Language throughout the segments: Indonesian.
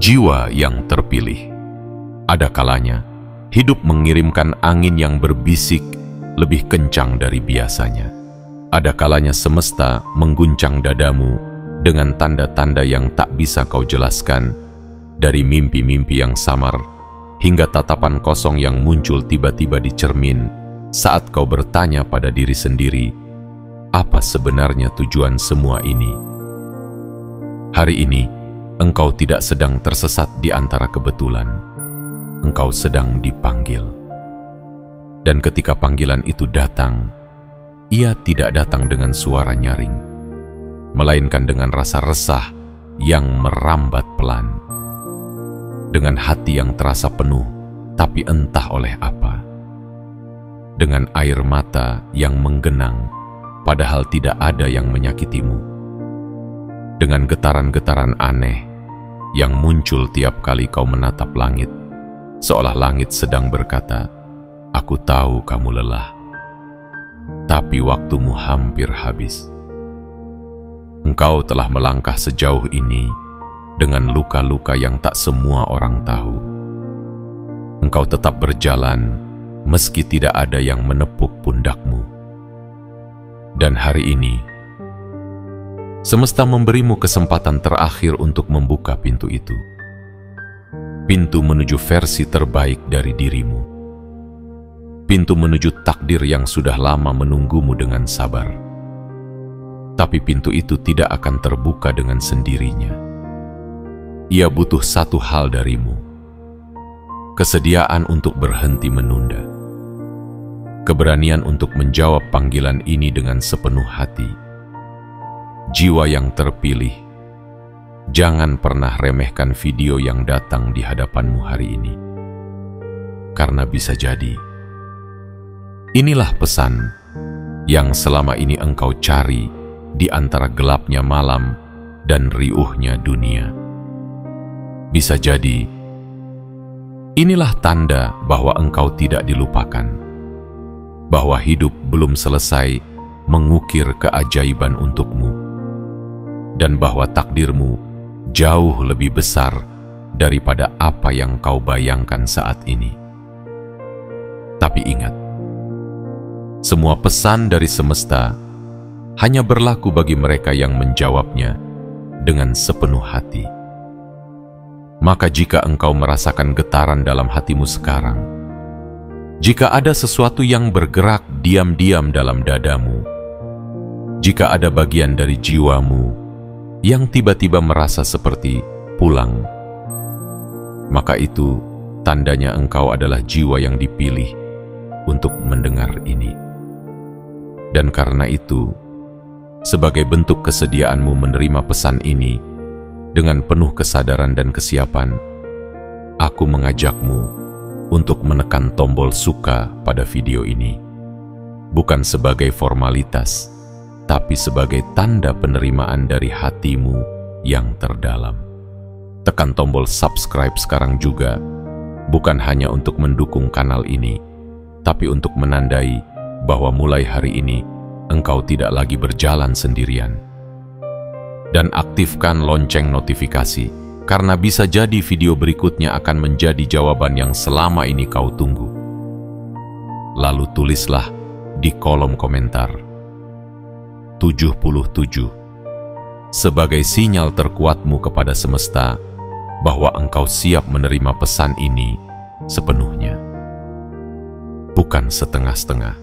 Jiwa yang terpilih. Ada kalanya, hidup mengirimkan angin yang berbisik lebih kencang dari biasanya. Ada kalanya semesta mengguncang dadamu dengan tanda-tanda yang tak bisa kau jelaskan, dari mimpi-mimpi yang samar hingga tatapan kosong yang muncul tiba-tiba di cermin saat kau bertanya pada diri sendiri, apa sebenarnya tujuan semua ini? Hari ini, engkau tidak sedang tersesat di antara kebetulan. Engkau sedang dipanggil. Dan ketika panggilan itu datang, ia tidak datang dengan suara nyaring, melainkan dengan rasa resah yang merambat pelan. Dengan hati yang terasa penuh, tapi entah oleh apa. Dengan air mata yang menggenang, padahal tidak ada yang menyakitimu. Dengan getaran-getaran aneh yang muncul tiap kali kau menatap langit, seolah langit sedang berkata, "Aku tahu kamu lelah, tapi waktumu hampir habis." Engkau telah melangkah sejauh ini dengan luka-luka yang tak semua orang tahu. Engkau tetap berjalan meski tidak ada yang menepuk pundakmu. Dan hari ini, semesta memberimu kesempatan terakhir untuk membuka pintu itu. Pintu menuju versi terbaik dari dirimu. Pintu menuju takdir yang sudah lama menunggumu dengan sabar. Tapi pintu itu tidak akan terbuka dengan sendirinya. Ia butuh satu hal darimu. Kesediaan untuk berhenti menunda. Keberanian untuk menjawab panggilan ini dengan sepenuh hati. Jiwa yang terpilih, jangan pernah remehkan video yang datang di hadapanmu hari ini. Karena bisa jadi, inilah pesan yang selama ini engkau cari di antara gelapnya malam dan riuhnya dunia. Bisa jadi, inilah tanda bahwa engkau tidak dilupakan, bahwa hidup belum selesai mengukir keajaiban untukmu, dan bahwa takdirmu jauh lebih besar daripada apa yang kau bayangkan saat ini. Tapi ingat, semua pesan dari semesta hanya berlaku bagi mereka yang menjawabnya dengan sepenuh hati. Maka jika engkau merasakan getaran dalam hatimu sekarang, jika ada sesuatu yang bergerak diam-diam dalam dadamu, jika ada bagian dari jiwamu yang tiba-tiba merasa seperti pulang, maka itu tandanya engkau adalah jiwa yang dipilih untuk mendengar ini. Dan karena itu, sebagai bentuk kesediaanmu menerima pesan ini dengan penuh kesadaran dan kesiapan, aku mengajakmu untuk menekan tombol suka pada video ini, bukan sebagai formalitas, tapi sebagai tanda penerimaan dari hatimu yang terdalam. Tekan tombol subscribe sekarang juga, bukan hanya untuk mendukung kanal ini, tapi untuk menandai bahwa mulai hari ini engkau tidak lagi berjalan sendirian. Dan aktifkan lonceng notifikasi, karena bisa jadi video berikutnya akan menjadi jawaban yang selama ini kau tunggu. Lalu tulislah di kolom komentar 77 sebagai sinyal terkuatmu kepada semesta bahwa engkau siap menerima pesan ini sepenuhnya. Bukan setengah-setengah,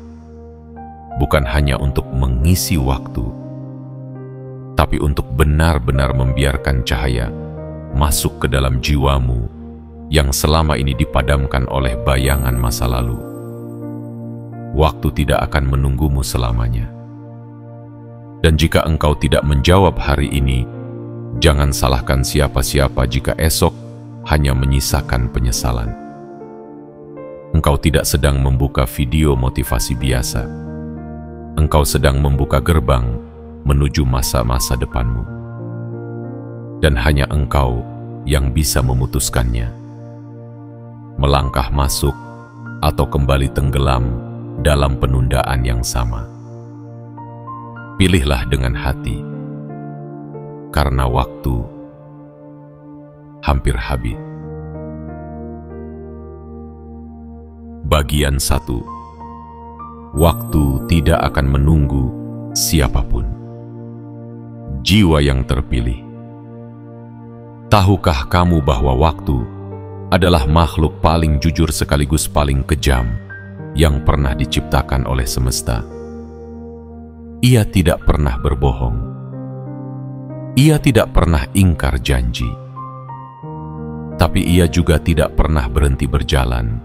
bukan hanya untuk mengisi waktu, tapi untuk benar-benar membiarkan cahaya masuk ke dalam jiwamu yang selama ini dipadamkan oleh bayangan masa lalu. Waktu tidak akan menunggumu selamanya. Dan jika engkau tidak menjawab hari ini, jangan salahkan siapa-siapa jika esok hanya menyisakan penyesalan. Engkau tidak sedang membuka video motivasi biasa. Engkau sedang membuka gerbang menuju masa-masa depanmu. Dan hanya engkau yang bisa memutuskannya. Melangkah masuk atau kembali tenggelam dalam penundaan yang sama. Pilihlah dengan hati, karena waktu hampir habis. Bagian 1. Waktu tidak akan menunggu siapapun. Jiwa yang terpilih. Tahukah kamu bahwa waktu adalah makhluk paling jujur sekaligus paling kejam yang pernah diciptakan oleh semesta? Ia tidak pernah berbohong. Ia tidak pernah ingkar janji. Tapi ia juga tidak pernah berhenti berjalan.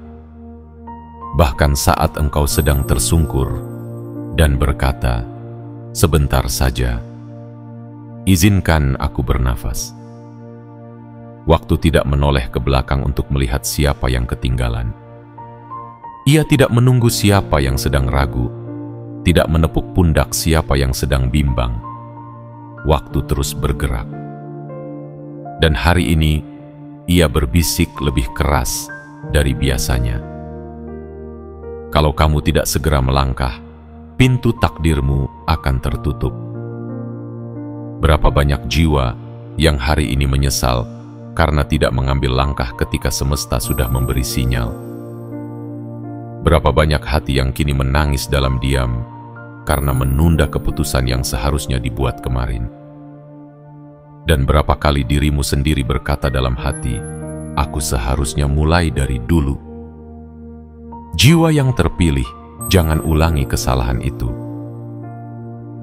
Bahkan saat engkau sedang tersungkur dan berkata, "Sebentar saja, izinkan aku bernafas." Waktu tidak menoleh ke belakang untuk melihat siapa yang ketinggalan. Ia tidak menunggu siapa yang sedang ragu, tidak menepuk pundak siapa yang sedang bimbang. Waktu terus bergerak. Dan hari ini, ia berbisik lebih keras dari biasanya. Kalau kamu tidak segera melangkah, pintu takdirmu akan tertutup. Berapa banyak jiwa yang hari ini menyesal karena tidak mengambil langkah ketika semesta sudah memberi sinyal. Berapa banyak hati yang kini menangis dalam diam karena menunda keputusan yang seharusnya dibuat kemarin. Dan berapa kali dirimu sendiri berkata dalam hati, "Aku seharusnya mulai dari dulu." Jiwa yang terpilih, jangan ulangi kesalahan itu.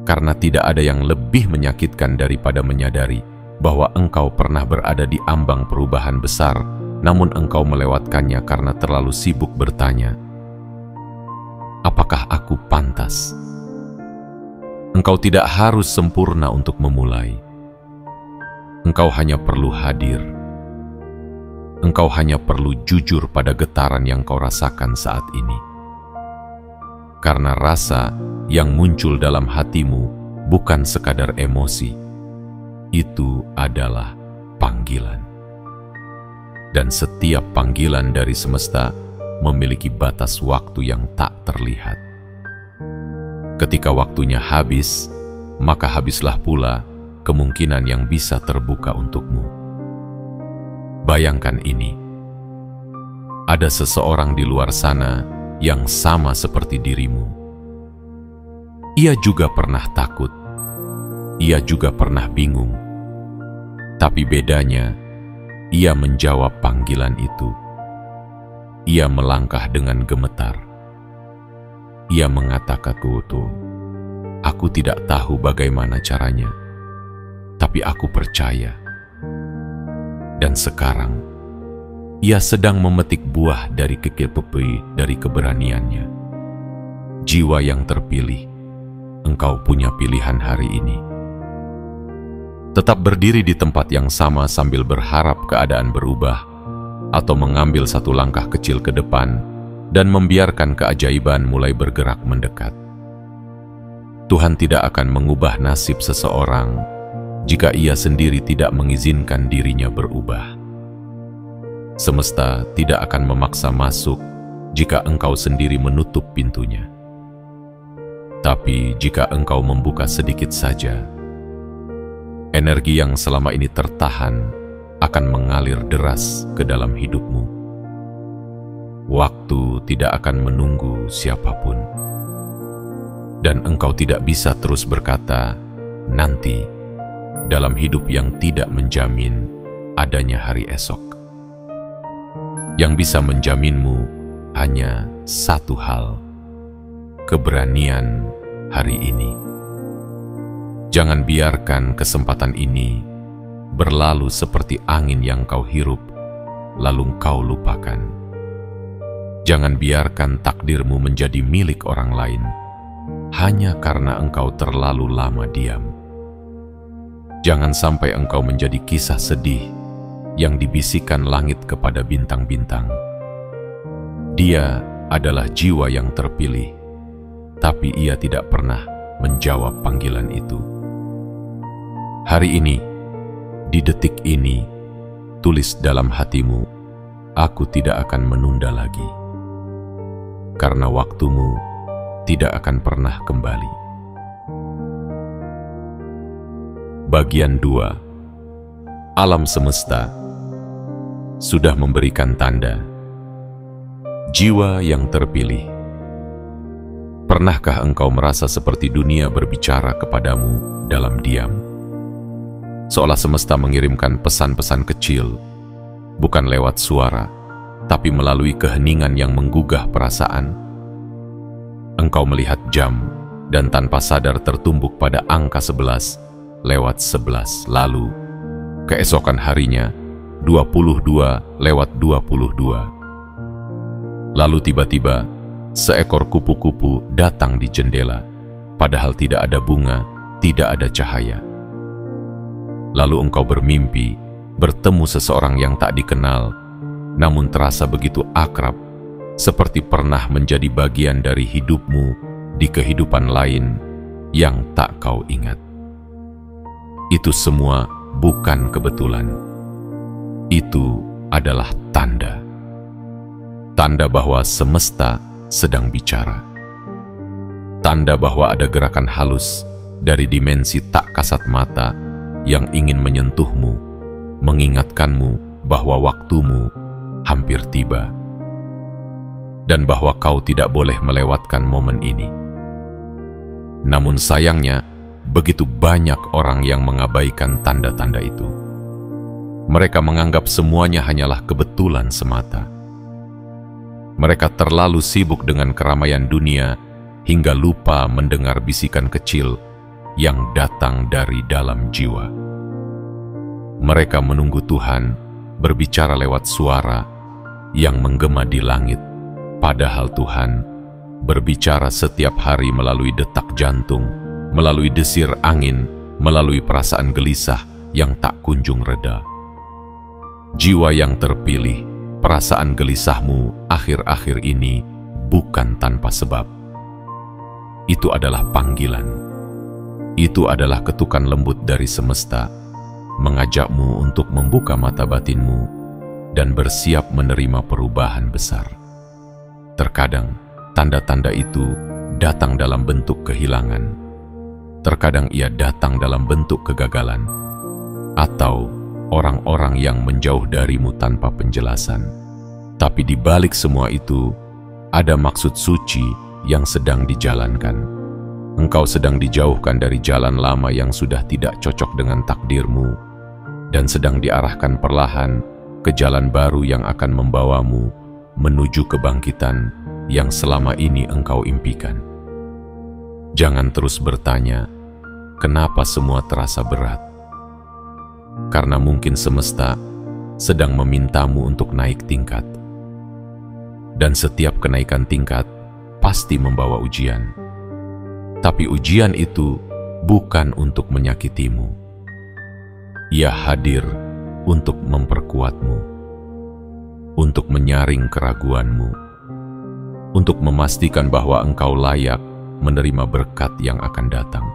Karena tidak ada yang lebih menyakitkan daripada menyadari bahwa engkau pernah berada di ambang perubahan besar, namun engkau melewatkannya karena terlalu sibuk bertanya, "Apakah aku pantas?" Engkau tidak harus sempurna untuk memulai. Engkau hanya perlu hadir. Engkau hanya perlu jujur pada getaran yang kau rasakan saat ini. Karena rasa yang muncul dalam hatimu bukan sekadar emosi. Itu adalah panggilan. Dan setiap panggilan dari semesta memiliki batas waktu yang tak terlihat. Ketika waktunya habis, maka habislah pula kemungkinan yang bisa terbuka untukmu. Bayangkan ini. Ada seseorang di luar sana yang sama seperti dirimu. Ia juga pernah takut. Ia juga pernah bingung. Tapi bedanya, ia menjawab panggilan itu. Ia melangkah dengan gemetar. Ia mengatakan, "Aku tidak tahu bagaimana caranya, tapi aku percaya." Dan sekarang, ia sedang memetik buah dari dari keberaniannya. Jiwa yang terpilih, engkau punya pilihan hari ini. Tetap berdiri di tempat yang sama sambil berharap keadaan berubah, atau mengambil satu langkah kecil ke depan dan membiarkan keajaiban mulai bergerak mendekat. Tuhan tidak akan mengubah nasib seseorang jika ia sendiri tidak mengizinkan dirinya berubah. Semesta tidak akan memaksa masuk jika engkau sendiri menutup pintunya. Tapi jika engkau membuka sedikit saja, energi yang selama ini tertahan akan mengalir deras ke dalam hidupmu. Waktu tidak akan menunggu siapapun. Dan engkau tidak bisa terus berkata, "Nanti," dalam hidup yang tidak menjamin adanya hari esok. Yang bisa menjaminmu hanya satu hal: keberanian hari ini. Jangan biarkan kesempatan ini berlalu seperti angin yang kau hirup, lalu kau lupakan. Jangan biarkan takdirmu menjadi milik orang lain, hanya karena engkau terlalu lama diam. Jangan sampai engkau menjadi kisah sedih yang dibisikkan langit kepada bintang-bintang. Dia adalah jiwa yang terpilih, tapi ia tidak pernah menjawab panggilan itu. Hari ini, di detik ini, tulis dalam hatimu, "Aku tidak akan menunda lagi." Karena waktumu tidak akan pernah kembali. Bagian 2. Alam semesta sudah memberikan tanda. Jiwa yang terpilih. Pernahkah engkau merasa seperti dunia berbicara kepadamu dalam diam? Seolah semesta mengirimkan pesan-pesan kecil, bukan lewat suara, tapi melalui keheningan yang menggugah perasaan. Engkau melihat jam dan tanpa sadar tertumbuk pada angka 11 lewat 11, lalu keesokan harinya 22 lewat 22. Lalu tiba-tiba seekor kupu-kupu datang di jendela, padahal tidak ada bunga, tidak ada cahaya. Lalu engkau bermimpi bertemu seseorang yang tak dikenal, namun terasa begitu akrab, seperti pernah menjadi bagian dari hidupmu di kehidupan lain yang tak kau ingat. Itu semua bukan kebetulan. Itu adalah tanda. Tanda bahwa semesta sedang bicara. Tanda bahwa ada gerakan halus dari dimensi tak kasat mata yang ingin menyentuhmu, mengingatkanmu bahwa waktumu hampir tiba, dan bahwa kau tidak boleh melewatkan momen ini. Namun sayangnya, begitu banyak orang yang mengabaikan tanda-tanda itu. Mereka menganggap semuanya hanyalah kebetulan semata. Mereka terlalu sibuk dengan keramaian dunia hingga lupa mendengar bisikan kecil yang datang dari dalam jiwa. Mereka menunggu Tuhan berbicara lewat suara yang menggema di langit, padahal Tuhan berbicara setiap hari melalui detak jantung, melalui desir angin, melalui perasaan gelisah yang tak kunjung reda. Jiwa yang terpilih, perasaan gelisahmu akhir-akhir ini bukan tanpa sebab. Itu adalah panggilan. Itu adalah ketukan lembut dari semesta, mengajakmu untuk membuka mata batinmu dan bersiap menerima perubahan besar. Terkadang, tanda-tanda itu datang dalam bentuk kehilangan. Terkadang ia datang dalam bentuk kegagalan, atau orang-orang yang menjauh darimu tanpa penjelasan. Tapi di balik semua itu, ada maksud suci yang sedang dijalankan. Engkau sedang dijauhkan dari jalan lama yang sudah tidak cocok dengan takdirmu, dan sedang diarahkan perlahan ke jalan baru yang akan membawamu menuju kebangkitan yang selama ini engkau impikan. Jangan terus bertanya, kenapa semua terasa berat? Karena mungkin semesta sedang memintamu untuk naik tingkat. Dan setiap kenaikan tingkat pasti membawa ujian. Tapi ujian itu bukan untuk menyakitimu. Ia hadir untuk memperkuatmu, untuk menyaring keraguanmu, untuk memastikan bahwa engkau layak menerima berkat yang akan datang.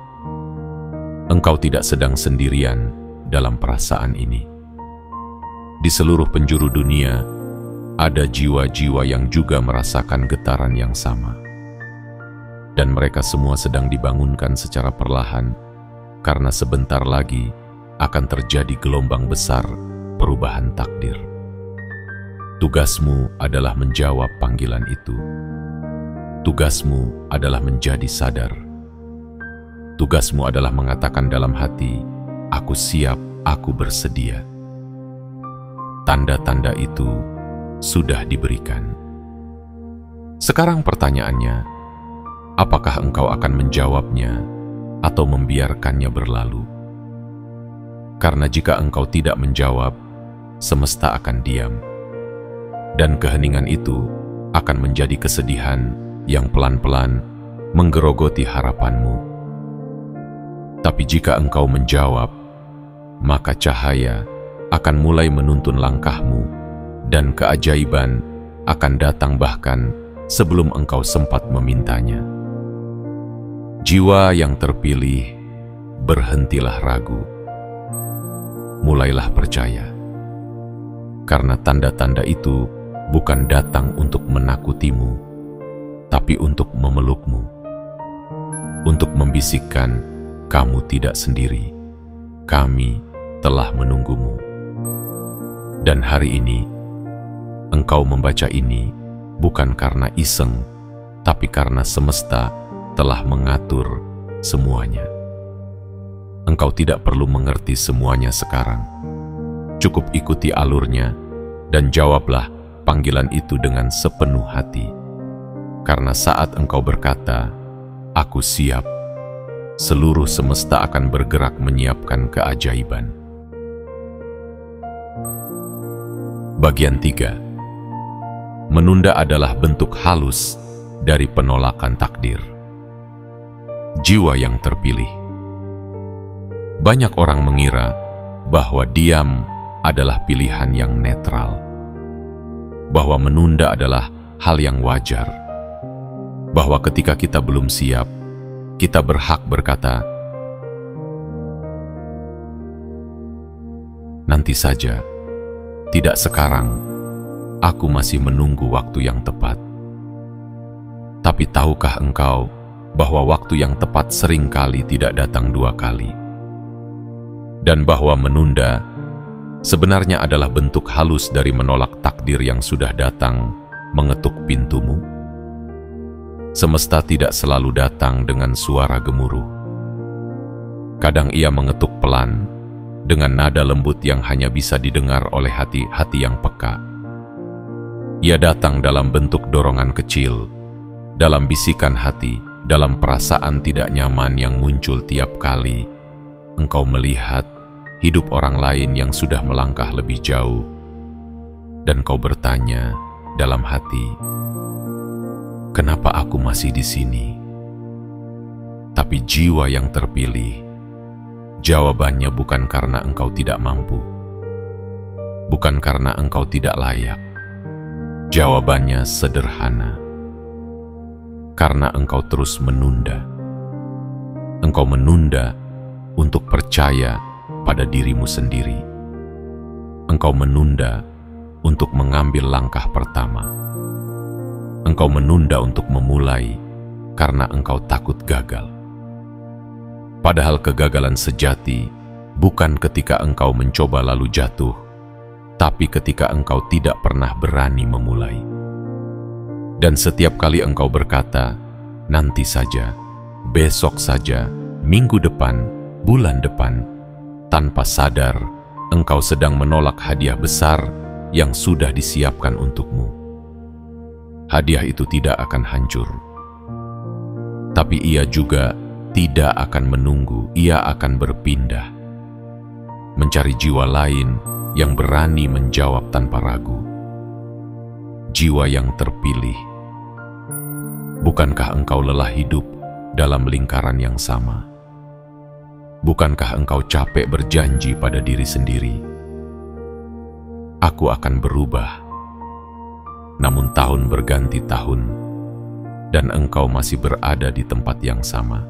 Engkau tidak sedang sendirian dalam perasaan ini. Di seluruh penjuru dunia, ada jiwa-jiwa yang juga merasakan getaran yang sama. Dan mereka semua sedang dibangunkan secara perlahan, karena sebentar lagi akan terjadi gelombang besar perubahan takdir. Tugasmu adalah menjawab panggilan itu. Tugasmu adalah menjadi sadar. Tugasmu adalah mengatakan dalam hati, aku siap, aku bersedia. Tanda-tanda itu sudah diberikan. Sekarang pertanyaannya, apakah engkau akan menjawabnya atau membiarkannya berlalu? Karena jika engkau tidak menjawab, semesta akan diam. Dan keheningan itu akan menjadi kesedihan yang pelan-pelan menggerogoti harapanmu. Tapi jika engkau menjawab, maka cahaya akan mulai menuntun langkahmu dan keajaiban akan datang bahkan sebelum engkau sempat memintanya. Jiwa yang terpilih, berhentilah ragu. Mulailah percaya. Karena tanda-tanda itu bukan datang untuk menakutimu, tapi untuk memelukmu. Untuk membisikkan, kamu tidak sendiri. Kami telah menunggumu. Dan hari ini, Engkau membaca ini bukan karena iseng, tapi karena semesta telah mengatur semuanya. Engkau tidak perlu mengerti semuanya sekarang. Cukup ikuti alurnya dan jawablah panggilan itu dengan sepenuh hati. Karena saat engkau berkata, "Aku siap," seluruh semesta akan bergerak menyiapkan keajaiban. Bagian 3. Menunda adalah bentuk halus dari penolakan takdir. Jiwa yang terpilih. Banyak orang mengira bahwa diam adalah pilihan yang netral, bahwa menunda adalah hal yang wajar, bahwa ketika kita belum siap, kita berhak berkata, "Nanti saja, tidak sekarang, aku masih menunggu waktu yang tepat." Tapi tahukah engkau bahwa waktu yang tepat seringkali tidak datang 2 kali? Dan bahwa menunda sebenarnya adalah bentuk halus dari menolak takdir yang sudah datang mengetuk pintumu. Semesta tidak selalu datang dengan suara gemuruh. Kadang ia mengetuk pelan, dengan nada lembut yang hanya bisa didengar oleh hati-hati yang peka. Ia datang dalam bentuk dorongan kecil, dalam bisikan hati, dalam perasaan tidak nyaman yang muncul tiap kali engkau melihat hidup orang lain yang sudah melangkah lebih jauh, dan kau bertanya dalam hati, "Kenapa aku masih di sini?" Tapi jiwa yang terpilih, jawabannya bukan karena engkau tidak mampu, bukan karena engkau tidak layak. Jawabannya sederhana, karena engkau terus menunda. Engkau menunda untuk percaya pada dirimu sendiri. Engkau menunda untuk mengambil langkah pertama. Engkau menunda untuk memulai karena engkau takut gagal. Padahal kegagalan sejati bukan ketika engkau mencoba lalu jatuh, tapi ketika engkau tidak pernah berani memulai. Dan setiap kali engkau berkata, "Nanti saja, besok saja, minggu depan, bulan depan," tanpa sadar engkau sedang menolak hadiah besar yang sudah disiapkan untukmu. Hadiah itu tidak akan hancur, tapi ia juga tidak akan menunggu, ia akan berpindah, mencari jiwa lain yang berani menjawab tanpa ragu. Jiwa yang terpilih. Bukankah engkau lelah hidup dalam lingkaran yang sama? Bukankah engkau capek berjanji pada diri sendiri, "Aku akan berubah," namun tahun berganti tahun, dan engkau masih berada di tempat yang sama?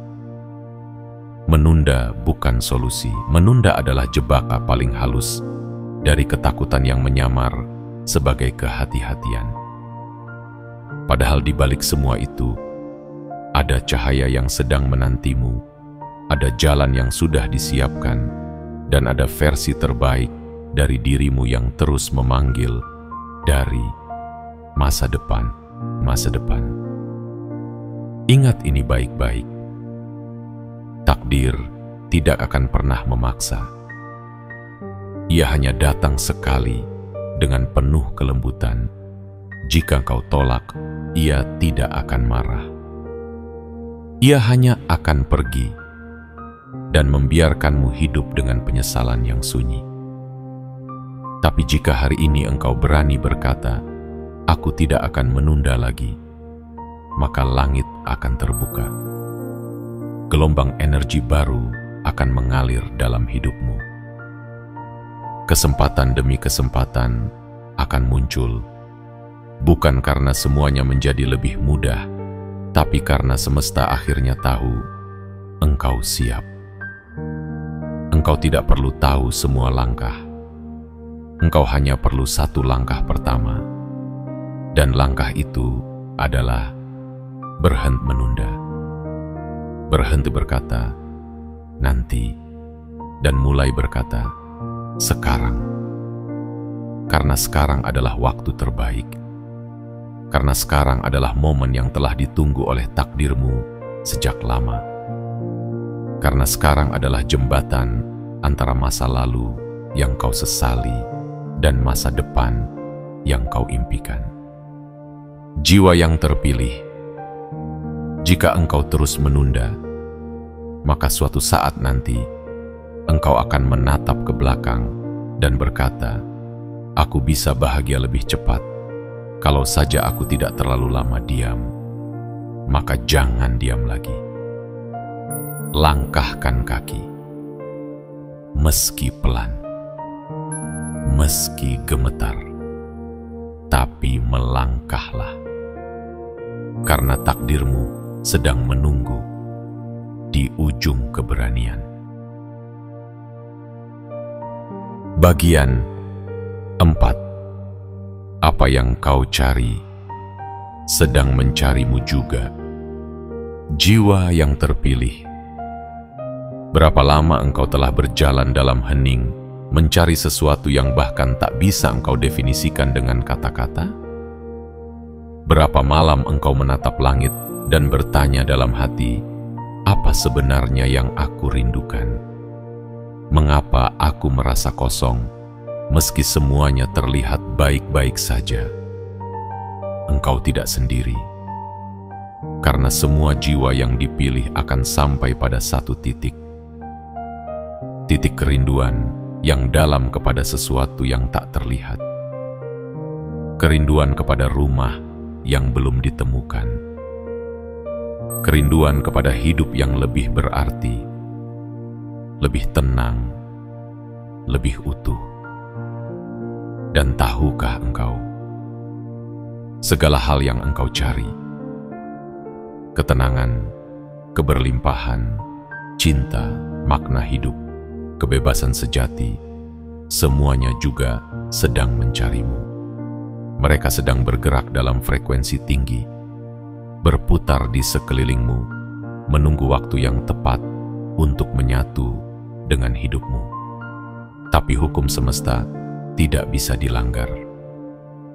Menunda bukan solusi. Menunda adalah jebakan paling halus dari ketakutan yang menyamar sebagai kehati-hatian. Padahal di balik semua itu, ada cahaya yang sedang menantimu, ada jalan yang sudah disiapkan, dan ada versi terbaik dari dirimu yang terus memanggil dari masa depan, masa depan. Ingat ini baik-baik. Takdir tidak akan pernah memaksa. Ia hanya datang sekali dengan penuh kelembutan. Jika kau tolak, ia tidak akan marah. Ia hanya akan pergi dan membiarkanmu hidup dengan penyesalan yang sunyi. Tapi jika hari ini engkau berani berkata, "Aku tidak akan menunda lagi," maka langit akan terbuka. Gelombang energi baru akan mengalir dalam hidupmu. Kesempatan demi kesempatan akan muncul, bukan karena semuanya menjadi lebih mudah, tapi karena semesta akhirnya tahu engkau siap. Engkau tidak perlu tahu semua langkah. Engkau hanya perlu satu langkah pertama, dan langkah itu adalah berhenti menunda. Berhenti berkata, "Nanti," dan mulai berkata, "Sekarang." karena sekarang adalah waktu terbaik. Karena sekarang adalah momen yang telah ditunggu oleh takdirmu sejak lama. Karena sekarang adalah jembatan antara masa lalu yang kau sesali dan masa depan yang kau impikan. Jiwa yang terpilih, jika engkau terus menunda, maka suatu saat nanti engkau akan menatap ke belakang dan berkata, "Aku bisa bahagia lebih cepat kalau saja aku tidak terlalu lama diam." Maka jangan diam lagi. Langkahkan kaki, meski pelan, meski gemetar, tapi melangkahlah, karena takdirmu sedang menunggu di ujung keberanian. Bagian 4. Apa yang kau cari sedang mencarimu juga. Jiwa yang terpilih, berapa lama engkau telah berjalan dalam hening mencari sesuatu yang bahkan tak bisa engkau definisikan dengan kata-kata? Berapa malam engkau menatap langit dan bertanya dalam hati, apa sebenarnya yang aku rindukan? Mengapa aku merasa kosong meski semuanya terlihat baik-baik saja? Engkau tidak sendiri, karena semua jiwa yang dipilih akan sampai pada satu titik. Titik kerinduan yang dalam kepada sesuatu yang tak terlihat. Kerinduan kepada rumah yang belum ditemukan. Kerinduan kepada hidup yang lebih berarti, lebih tenang, lebih utuh. Dan tahukah engkau, segala hal yang engkau cari, ketenangan, keberlimpahan, cinta, makna hidup, kebebasan sejati, semuanya juga sedang mencarimu. Mereka sedang bergerak dalam frekuensi tinggi, berputar di sekelilingmu, menunggu waktu yang tepat untuk menyatu dengan hidupmu. Tapi hukum semesta tidak bisa dilanggar.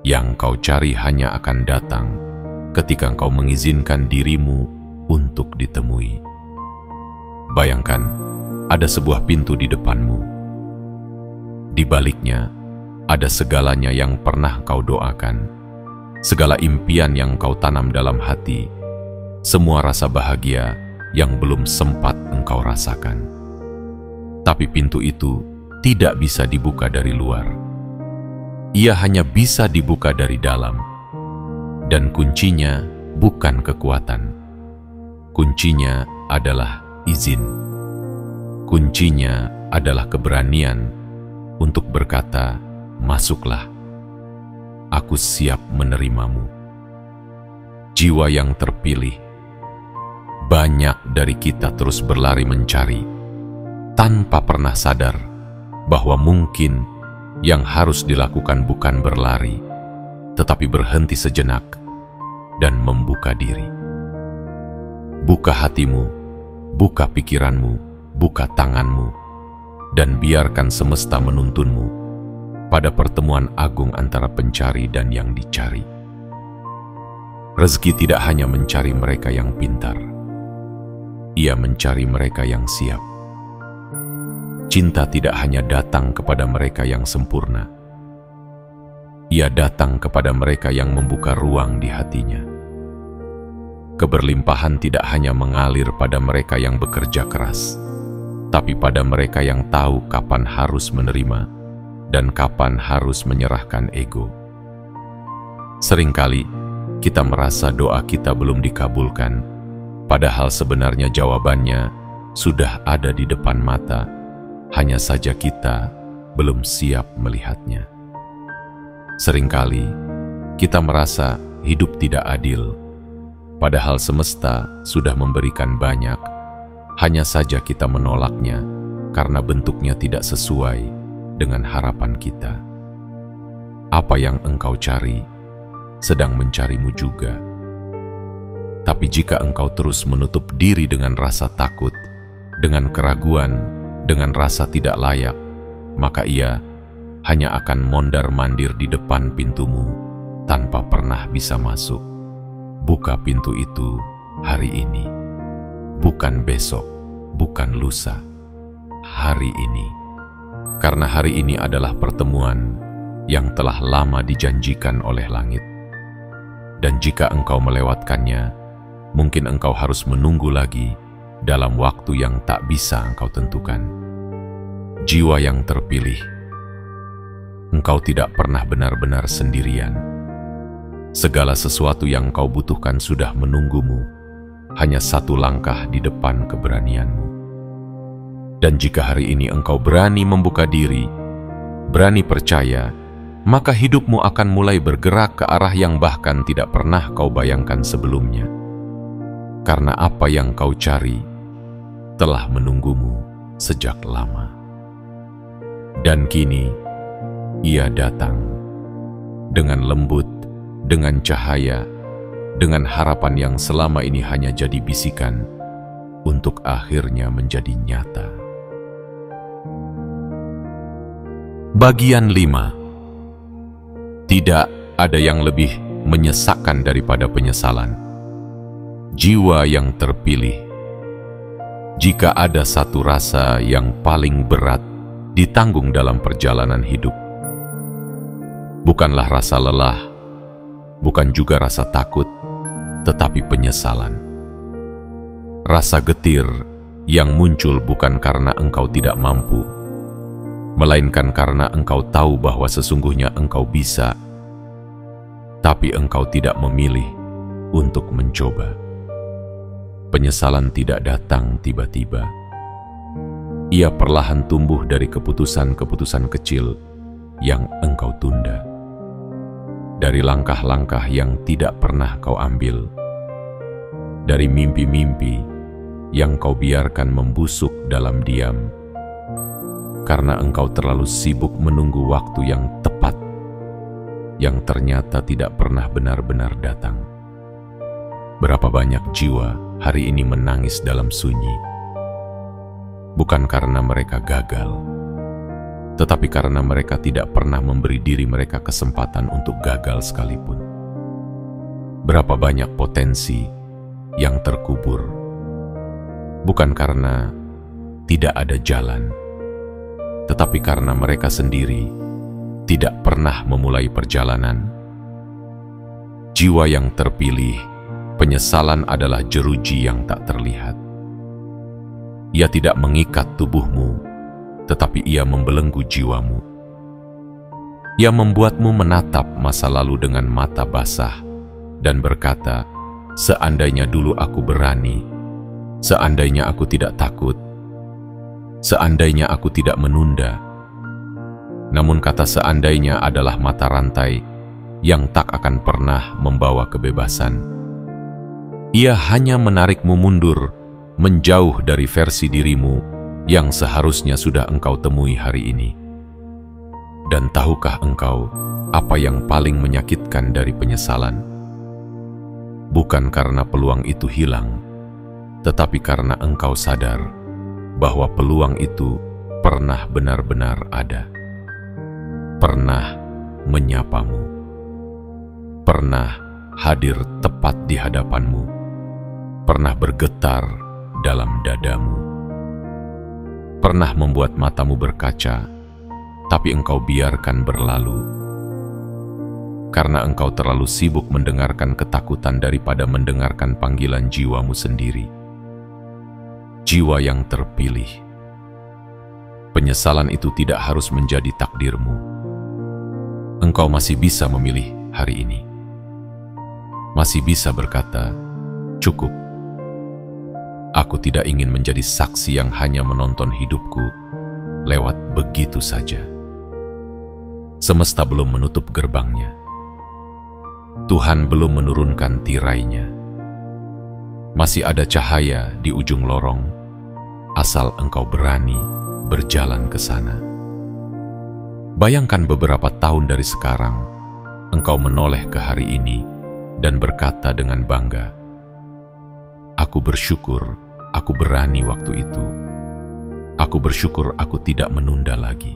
Yang kau cari hanya akan datang ketika engkau mengizinkan dirimu untuk ditemui. Bayangkan, ada sebuah pintu di depanmu. Di baliknya, ada segalanya yang pernah kau doakan, segala impian yang kau tanam dalam hati, semua rasa bahagia yang belum sempat engkau rasakan. Tapi pintu itu tidak bisa dibuka dari luar. Ia hanya bisa dibuka dari dalam. Dan kuncinya bukan kekuatan. Kuncinya adalah izin. Kuncinya adalah keberanian untuk berkata, "Masuklah, aku siap menerimamu." Jiwa yang terpilih, banyak dari kita terus berlari mencari, tanpa pernah sadar bahwa mungkin yang harus dilakukan bukan berlari, tetapi berhenti sejenak dan membuka diri. Buka hatimu, buka pikiranmu, buka tanganmu, dan biarkan semesta menuntunmu pada pertemuan agung antara pencari dan yang dicari. Rezeki tidak hanya mencari mereka yang pintar, ia mencari mereka yang siap. Cinta tidak hanya datang kepada mereka yang sempurna, ia datang kepada mereka yang membuka ruang di hatinya. Keberlimpahan tidak hanya mengalir pada mereka yang bekerja keras, tapi pada mereka yang tahu kapan harus menerima dan kapan harus menyerahkan ego. Seringkali kita merasa doa kita belum dikabulkan, padahal sebenarnya jawabannya sudah ada di depan mata, hanya saja kita belum siap melihatnya. Seringkali kita merasa hidup tidak adil, padahal semesta sudah memberikan banyak, hanya saja kita menolaknya karena bentuknya tidak sesuai dengan harapan kita. Apa yang engkau cari sedang mencarimu juga. Tapi jika engkau terus menutup diri dengan rasa takut, dengan keraguan, dengan rasa tidak layak, maka ia hanya akan mondar-mandir di depan pintumu tanpa pernah bisa masuk. Buka pintu itu hari ini, bukan besok, bukan lusa, hari ini. Karena hari ini adalah pertemuan yang telah lama dijanjikan oleh langit. Dan jika engkau melewatkannya, mungkin engkau harus menunggu lagi dalam waktu yang tak bisa engkau tentukan. Jiwa yang terpilih, engkau tidak pernah benar-benar sendirian. Segala sesuatu yang engkau butuhkan sudah menunggumu, hanya satu langkah di depan keberanianmu. Dan jika hari ini engkau berani membuka diri, berani percaya, maka hidupmu akan mulai bergerak ke arah yang bahkan tidak pernah kau bayangkan sebelumnya. Karena apa yang kau cari telah menunggumu sejak lama. Dan kini, ia datang dengan lembut, dengan cahaya, dengan harapan yang selama ini hanya jadi bisikan, untuk akhirnya menjadi nyata. Bagian 5. Tidak ada yang lebih menyesakkan daripada penyesalan. Jiwa yang terpilih. Jika ada satu rasa yang paling berat ditanggung dalam perjalanan hidup, bukanlah rasa lelah, bukan juga rasa takut, tetapi penyesalan. Rasa getir yang muncul bukan karena engkau tidak mampu, melainkan karena engkau tahu bahwa sesungguhnya engkau bisa, tapi engkau tidak memilih untuk mencoba. Penyesalan tidak datang tiba-tiba. Ia perlahan tumbuh dari keputusan-keputusan kecil yang engkau tunda, dari langkah-langkah yang tidak pernah kau ambil, dari mimpi-mimpi yang kau biarkan membusuk dalam diam, karena engkau terlalu sibuk menunggu waktu yang tepat, yang ternyata tidak pernah benar-benar datang. Berapa banyak jiwa hari ini menangis dalam sunyi, bukan karena mereka gagal, tetapi karena mereka tidak pernah memberi diri mereka kesempatan untuk gagal sekalipun. Berapa banyak potensi yang terkubur, bukan karena tidak ada jalan, tetapi karena mereka sendiri tidak pernah memulai perjalanan. Jiwa yang terpilih, penyesalan adalah jeruji yang tak terlihat. Ia tidak mengikat tubuhmu, tetapi ia membelenggu jiwamu. Ia membuatmu menatap masa lalu dengan mata basah dan berkata, seandainya dulu aku berani, seandainya aku tidak takut, seandainya aku tidak menunda. Namun kata seandainya adalah mata rantai yang tak akan pernah membawa kebebasan. Ia hanya menarikmu mundur, menjauh dari versi dirimu yang seharusnya sudah engkau temui hari ini. Dan tahukah engkau apa yang paling menyakitkan dari penyesalan? Bukan karena peluang itu hilang, tetapi karena engkau sadar bahwa peluang itu pernah benar-benar ada. Pernah menyapamu, pernah hadir tepat di hadapanmu, pernah bergetar dalam dadamu, pernah membuat matamu berkaca, tapi engkau biarkan berlalu, karena engkau terlalu sibuk mendengarkan ketakutan daripada mendengarkan panggilan jiwamu sendiri. Jiwa yang terpilih. Penyesalan itu tidak harus menjadi takdirmu. Engkau masih bisa memilih hari ini. Masih bisa berkata, cukup. Aku tidak ingin menjadi saksi yang hanya menonton hidupku lewat begitu saja. Semesta belum menutup gerbangnya. Tuhan belum menurunkan tirainya. Masih ada cahaya di ujung lorong, asal engkau berani berjalan ke sana. Bayangkan beberapa tahun dari sekarang, engkau menoleh ke hari ini dan berkata dengan bangga, aku bersyukur aku berani waktu itu. Aku bersyukur aku tidak menunda lagi.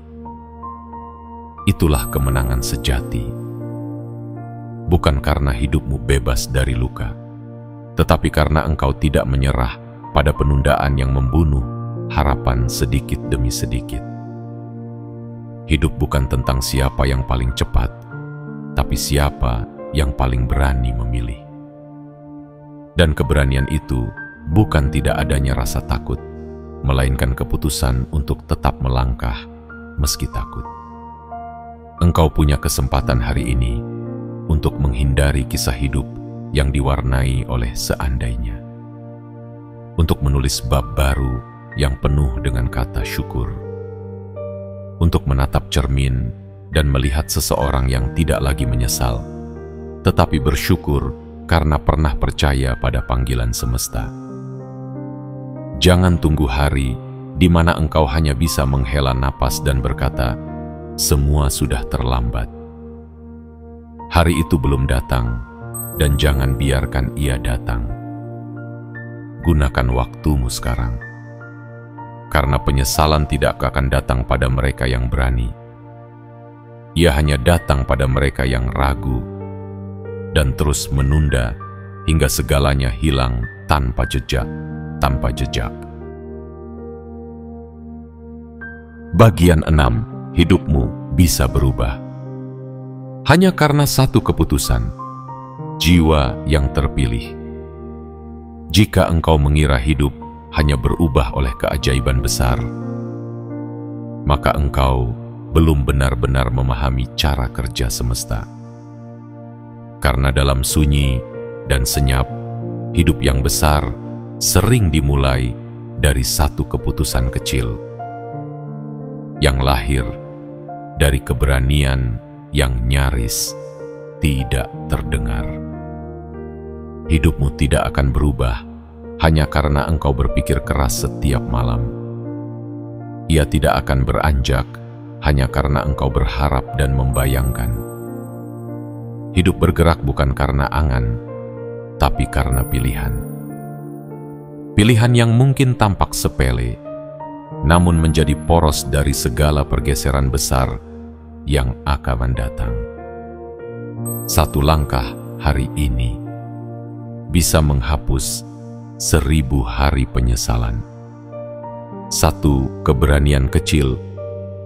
itulah kemenangan sejati. Bukan karena hidupmu bebas dari luka, tetapi karena engkau tidak menyerah pada penundaan yang membunuh harapan sedikit demi sedikit. Hidup bukan tentang siapa yang paling cepat, tapi siapa yang paling berani memilih. Dan keberanian itu bukan tidak adanya rasa takut, melainkan keputusan untuk tetap melangkah meski takut. Engkau punya kesempatan hari ini untuk menghindari kisah hidup yang diwarnai oleh seandainya, untuk menulis bab baru yang penuh dengan kata syukur, untuk menatap cermin dan melihat seseorang yang tidak lagi menyesal, tetapi bersyukur karena pernah percaya pada panggilan semesta. Jangan tunggu hari di mana engkau hanya bisa menghela napas dan berkata, "Semua sudah terlambat." Hari itu belum datang, dan jangan biarkan ia datang. Gunakan waktumu sekarang, karena penyesalan tidak akan datang pada mereka yang berani. Ia hanya datang pada mereka yang ragu dan terus menunda hingga segalanya hilang tanpa jejak. Bagian 6. Hidupmu bisa berubah. Hanya karena satu keputusan, jiwa yang terpilih. Jika engkau mengira hidup hanya berubah oleh keajaiban besar, maka engkau belum benar-benar memahami cara kerja semesta. Karena dalam sunyi dan senyap, hidup yang besar sering dimulai dari satu keputusan kecil yang lahir dari keberanian yang nyaris tidak terdengar. Hidupmu tidak akan berubah hanya karena engkau berpikir keras setiap malam. Ia tidak akan beranjak hanya karena engkau berharap dan membayangkan. Hidup bergerak bukan karena angan, tapi karena pilihan. Pilihan yang mungkin tampak sepele, namun menjadi poros dari segala pergeseran besar yang akan datang. Satu langkah hari ini bisa menghapus 1000 hari penyesalan. Satu keberanian kecil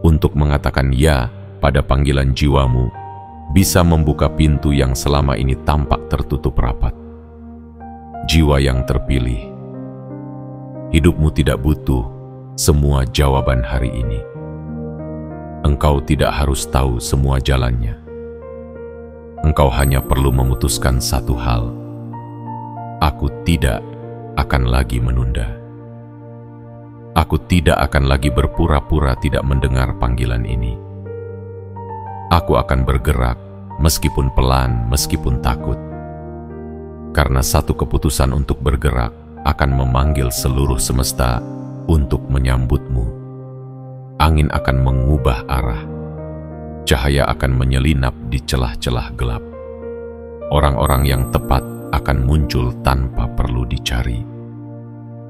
untuk mengatakan ya pada panggilan jiwamu bisa membuka pintu yang selama ini tampak tertutup rapat. Jiwa yang terpilih. Hidupmu tidak butuh semua jawaban hari ini. Engkau tidak harus tahu semua jalannya. Engkau hanya perlu memutuskan satu hal. Aku tidak akan lagi menunda. Aku tidak akan lagi berpura-pura tidak mendengar panggilan ini. Aku akan bergerak meskipun pelan, meskipun takut. Karena satu keputusan untuk bergerak akan memanggil seluruh semesta untuk menyambutmu. Angin akan mengubah arah. Cahaya akan menyelinap di celah-celah gelap. Orang-orang yang tepat akan muncul tanpa perlu dicari.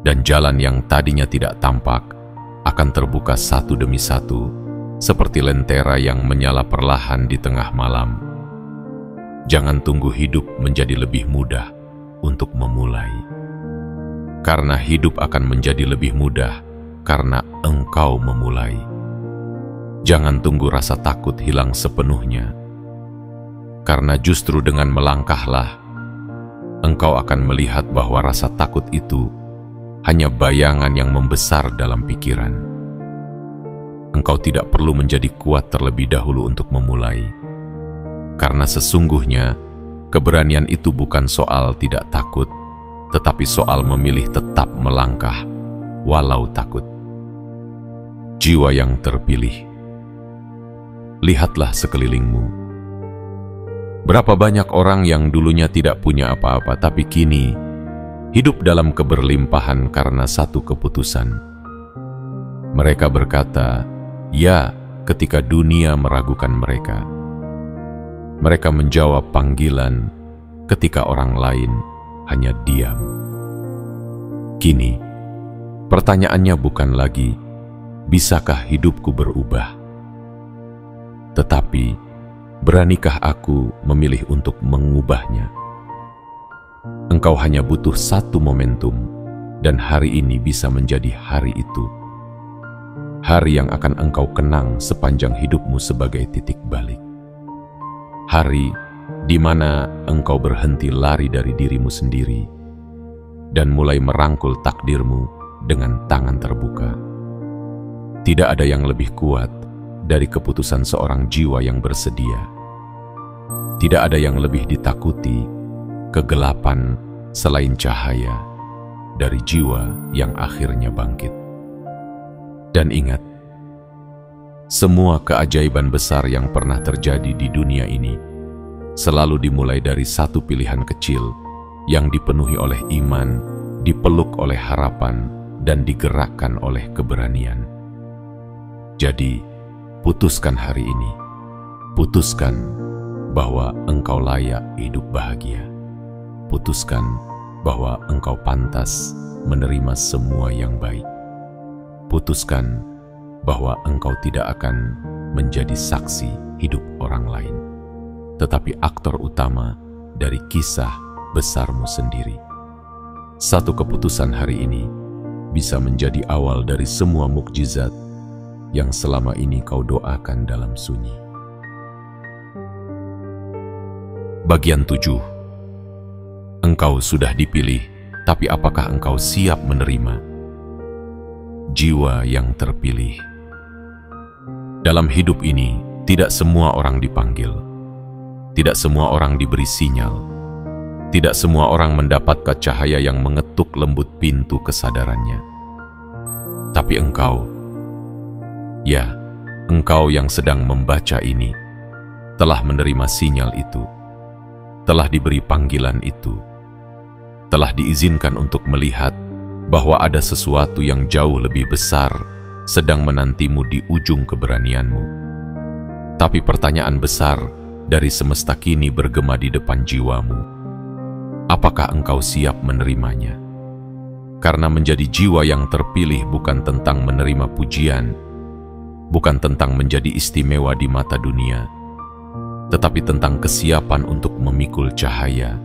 Dan jalan yang tadinya tidak tampak akan terbuka satu demi satu, seperti lentera yang menyala perlahan di tengah malam. Jangan tunggu hidup menjadi lebih mudah untuk memulai. Karena hidup akan menjadi lebih mudah karena engkau memulai. Jangan tunggu rasa takut hilang sepenuhnya, karena justru dengan melangkahlah, engkau akan melihat bahwa rasa takut itu hanya bayangan yang membesar dalam pikiran. Engkau tidak perlu menjadi kuat terlebih dahulu untuk memulai, karena sesungguhnya keberanian itu bukan soal tidak takut, tetapi soal memilih tetap melangkah walau takut. Jiwa yang terpilih. Lihatlah sekelilingmu. Berapa banyak orang yang dulunya tidak punya apa-apa, tapi kini hidup dalam keberlimpahan karena satu keputusan. Mereka berkata, ya, ketika dunia meragukan mereka. Mereka menjawab panggilan ketika orang lain hanya diam. Kini, pertanyaannya bukan lagi, bisakah hidupku berubah? Tetapi, beranikah aku memilih untuk mengubahnya? Engkau hanya butuh satu momentum, dan hari ini bisa menjadi hari itu. Hari yang akan engkau kenang sepanjang hidupmu sebagai titik balik. Hari di mana engkau berhenti lari dari dirimu sendiri dan mulai merangkul takdirmu dengan tangan terbuka. Tidak ada yang lebih kuat dari keputusan seorang jiwa yang bersedia. Tidak ada yang lebih ditakuti kegelapan selain cahaya dari jiwa yang akhirnya bangkit. Dan ingat, semua keajaiban besar yang pernah terjadi di dunia ini selalu dimulai dari satu pilihan kecil yang dipenuhi oleh iman, dipeluk oleh harapan, dan digerakkan oleh keberanian. Jadi, putuskan hari ini. Putuskan bahwa engkau layak hidup bahagia. Putuskan bahwa engkau pantas menerima semua yang baik. Putuskan bahwa engkau tidak akan menjadi saksi hidup orang lain, tetapi aktor utama dari kisah besarmu sendiri. Satu keputusan hari ini bisa menjadi awal dari semua mukjizat yang selama ini kau doakan dalam sunyi. Bagian 7. Engkau sudah dipilih, tapi apakah engkau siap menerima? Jiwa yang terpilih. Dalam hidup ini, tidak semua orang dipanggil. Tidak semua orang diberi sinyal. Tidak semua orang mendapat cahaya yang mengetuk lembut pintu kesadarannya. Tapi engkau, ya, engkau yang sedang membaca ini, telah menerima sinyal itu, telah diberi panggilan itu, telah diizinkan untuk melihat bahwa ada sesuatu yang jauh lebih besar sedang menantimu di ujung keberanianmu. Tapi pertanyaan besar dari semesta kini bergema di depan jiwamu. Apakah engkau siap menerimanya? Karena menjadi jiwa yang terpilih bukan tentang menerima pujian, bukan tentang menjadi istimewa di mata dunia, tetapi tentang kesiapan untuk memikul cahaya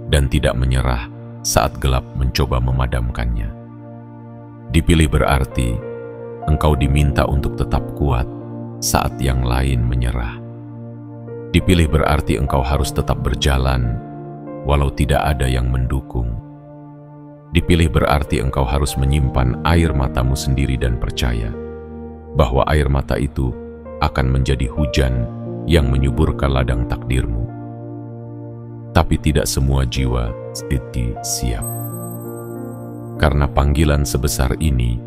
dan tidak menyerah saat gelap mencoba memadamkannya. Dipilih berarti engkau diminta untuk tetap kuat saat yang lain menyerah. Dipilih berarti engkau harus tetap berjalan walau tidak ada yang mendukung. Dipilih berarti engkau harus menyimpan air matamu sendiri dan percaya bahwa air mata itu akan menjadi hujan yang menyuburkan ladang takdirmu. Tapi tidak semua jiwa siap. Karena panggilan sebesar ini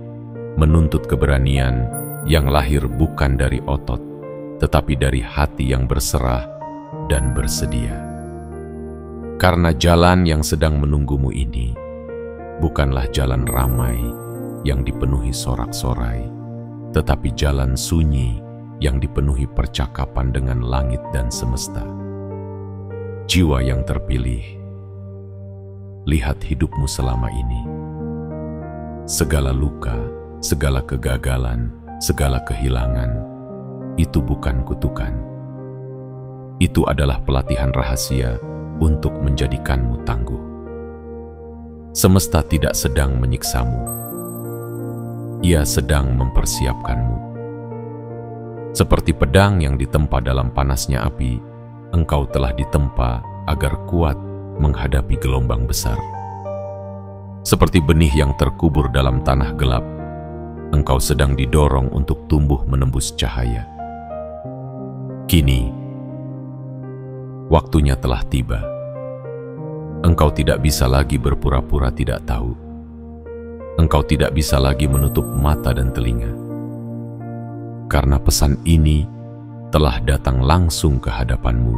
menuntut keberanian yang lahir bukan dari otot, tetapi dari hati yang berserah dan bersedia. Karena jalan yang sedang menunggumu ini bukanlah jalan ramai yang dipenuhi sorak-sorai, tetapi jalan sunyi yang dipenuhi percakapan dengan langit dan semesta. Jiwa yang terpilih, lihat hidupmu selama ini. Segala luka, segala kegagalan, segala kehilangan, itu bukan kutukan. Itu adalah pelatihan rahasia untuk menjadikanmu tangguh. Semesta tidak sedang menyiksamu. Ia sedang mempersiapkanmu. Seperti pedang yang ditempa dalam panasnya api, engkau telah ditempa agar kuat menghadapi gelombang besar. Seperti benih yang terkubur dalam tanah gelap, engkau sedang didorong untuk tumbuh menembus cahaya. Kini, waktunya telah tiba. Engkau tidak bisa lagi berpura-pura tidak tahu. Engkau tidak bisa lagi menutup mata dan telinga. Karena pesan ini telah datang langsung ke hadapanmu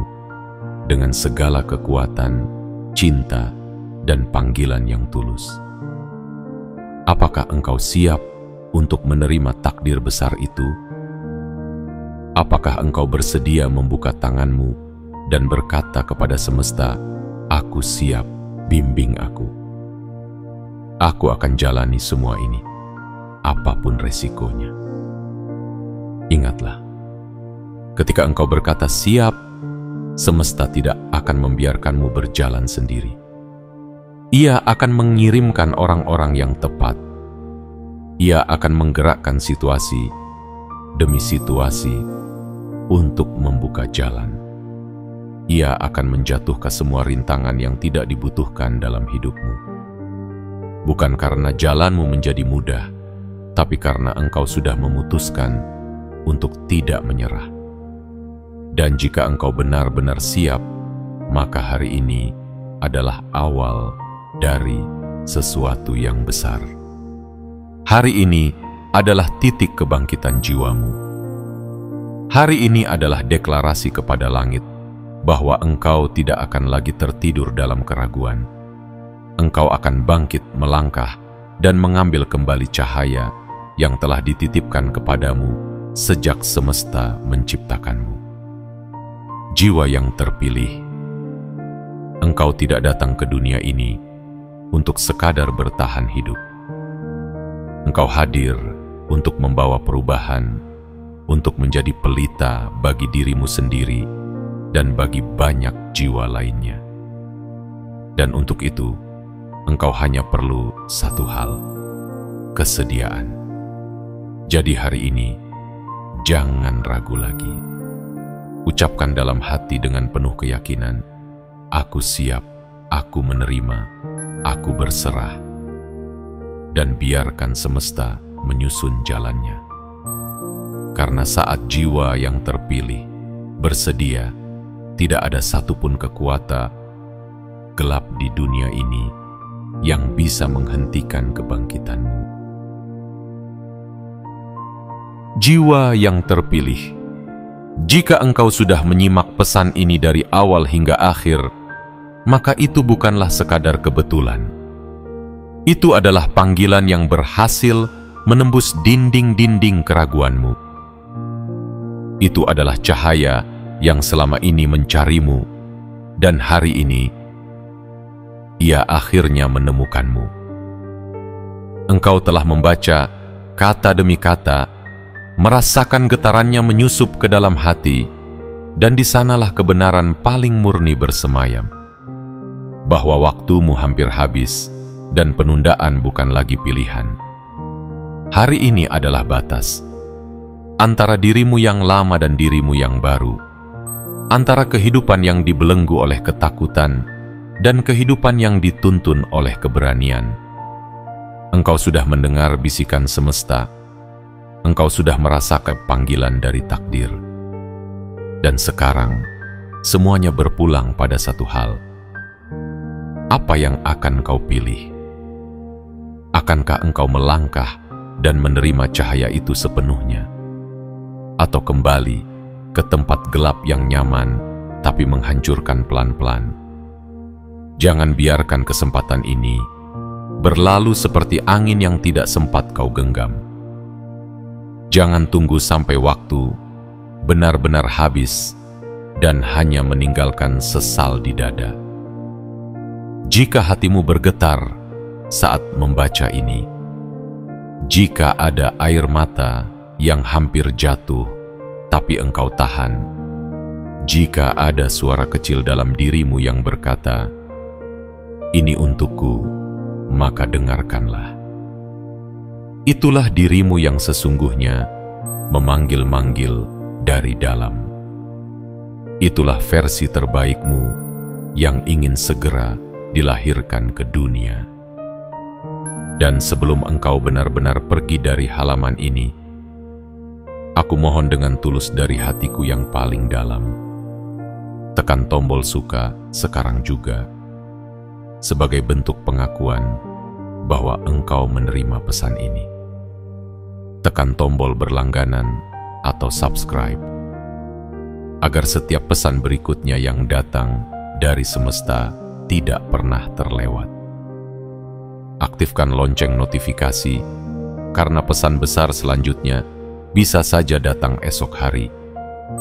dengan segala kekuatan, cinta, dan panggilan yang tulus. Apakah engkau siap untuk menerima takdir besar itu? Apakah engkau bersedia membuka tanganmu dan berkata kepada semesta, "Aku siap, bimbing aku. Aku akan jalani semua ini, apapun resikonya." Ingatlah, Ketika engkau berkata siap, semesta tidak akan membiarkanmu berjalan sendiri. Ia akan mengirimkan orang-orang yang tepat. Ia akan menggerakkan situasi demi situasi untuk membuka jalan. Ia akan menjatuhkan semua rintangan yang tidak dibutuhkan dalam hidupmu. Bukan karena jalanmu menjadi mudah, tapi karena engkau sudah memutuskan untuk tidak menyerah. Dan jika engkau benar-benar siap, maka hari ini adalah awal dari sesuatu yang besar. Hari ini adalah titik kebangkitan jiwamu. Hari ini adalah deklarasi kepada langit bahwa engkau tidak akan lagi tertidur dalam keraguan. Engkau akan bangkit melangkah dan mengambil kembali cahaya yang telah dititipkan kepadamu sejak semesta menciptakanmu. Jiwa yang terpilih, engkau tidak datang ke dunia ini untuk sekadar bertahan hidup. Engkau hadir untuk membawa perubahan, untuk menjadi pelita bagi dirimu sendiri dan bagi banyak jiwa lainnya. Dan untuk itu, engkau hanya perlu satu hal, kesediaan. Jadi hari ini, jangan ragu lagi. Ucapkan dalam hati dengan penuh keyakinan, aku siap, aku menerima, aku berserah. Dan biarkan semesta menyusun jalannya. Karena saat jiwa yang terpilih bersedia, tidak ada satupun kekuatan gelap di dunia ini yang bisa menghentikan kebangkitanmu. Jiwa yang terpilih, jika engkau sudah menyimak pesan ini dari awal hingga akhir, maka itu bukanlah sekadar kebetulan. Itu adalah panggilan yang berhasil menembus dinding-dinding keraguanmu. Itu adalah cahaya yang selama ini mencarimu, dan hari ini ia akhirnya menemukanmu. Engkau telah membaca kata demi kata, merasakan getarannya menyusup ke dalam hati, dan di sanalah kebenaran paling murni bersemayam, bahwa waktumu hampir habis dan penundaan bukan lagi pilihan. Hari ini adalah batas antara dirimu yang lama dan dirimu yang baru, antara kehidupan yang dibelenggu oleh ketakutan dan kehidupan yang dituntun oleh keberanian. Engkau sudah mendengar bisikan semesta. Engkau sudah merasakan panggilan dari takdir. Dan sekarang, semuanya berpulang pada satu hal. Apa yang akan kau pilih? Akankah engkau melangkah dan menerima cahaya itu sepenuhnya? Atau kembali ke tempat gelap yang nyaman, tapi menghancurkan pelan-pelan? Jangan biarkan kesempatan ini berlalu seperti angin yang tidak sempat kau genggam. Jangan tunggu sampai waktu benar-benar habis dan hanya meninggalkan sesal di dada. Jika hatimu bergetar saat membaca ini, jika ada air mata yang hampir jatuh tapi engkau tahan, jika ada suara kecil dalam dirimu yang berkata, "Ini untukku," maka dengarkanlah. Itulah dirimu yang sesungguhnya memanggil-manggil dari dalam. Itulah versi terbaikmu yang ingin segera dilahirkan ke dunia. Dan sebelum engkau benar-benar pergi dari halaman ini, aku mohon dengan tulus dari hatiku yang paling dalam, tekan tombol suka sekarang juga, sebagai bentuk pengakuan bahwa engkau menerima pesan ini. Tekan tombol berlangganan atau subscribe, agar setiap pesan berikutnya yang datang dari semesta tidak pernah terlewat. Aktifkan lonceng notifikasi, karena pesan besar selanjutnya bisa saja datang esok hari,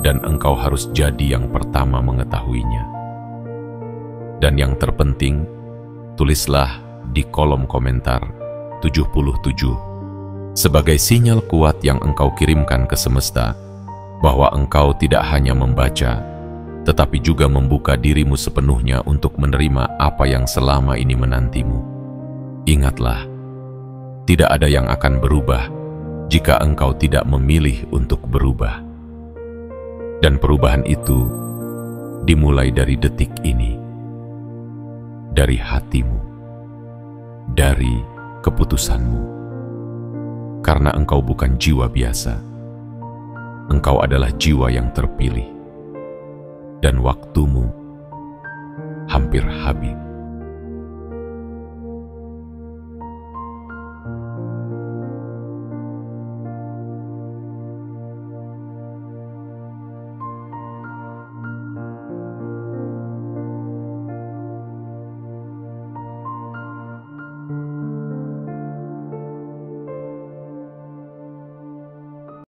dan engkau harus jadi yang pertama mengetahuinya. Dan yang terpenting, tulislah di kolom komentar 77 sebagai sinyal kuat yang engkau kirimkan ke semesta bahwa engkau tidak hanya membaca, tetapi juga membuka dirimu sepenuhnya untuk menerima apa yang selama ini menantimu. Ingatlah, tidak ada yang akan berubah jika engkau tidak memilih untuk berubah. Dan perubahan itu dimulai dari detik ini, dari hatimu, dari keputusanmu. Karena engkau bukan jiwa biasa, engkau adalah jiwa yang terpilih, dan waktumu hampir habis.